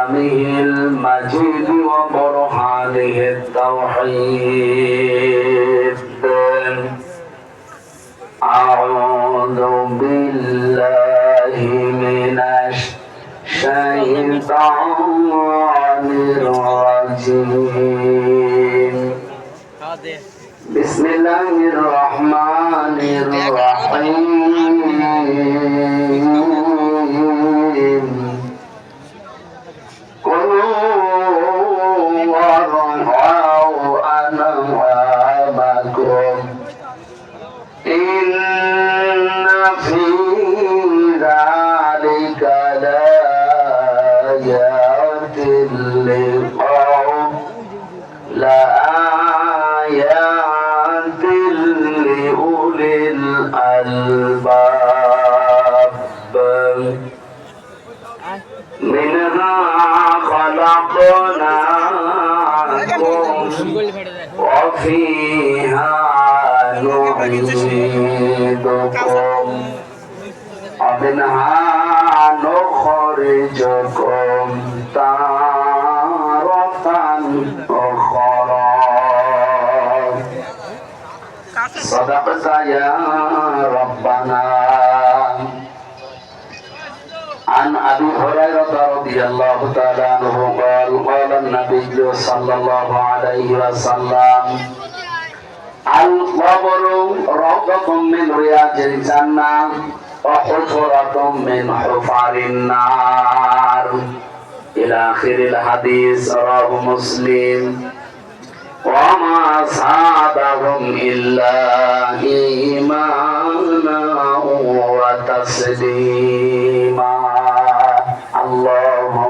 كلامه المجيد وبرهانه التوحيد. أعوذ بالله من الشيطان الرجيم. بسم الله الرحمن الرحيم. كلوا وارعوا أنعامكم إن في ذلك لآيات لأولي الألباب. منها خلقناكم وفيها نعيدكم ومنها نخرجكم تارة أخرى. صدقت يا ربنا. عن أبي هريرة رضي الله تعالى عنه قال قال النبي صلى الله عليه وسلم القبر روضة من رياض الجنة وحفرة من حفر النار إلى آخر الحديث. رواه مسلم. وما زادهم إلا إيمانا وتسليما. اللهم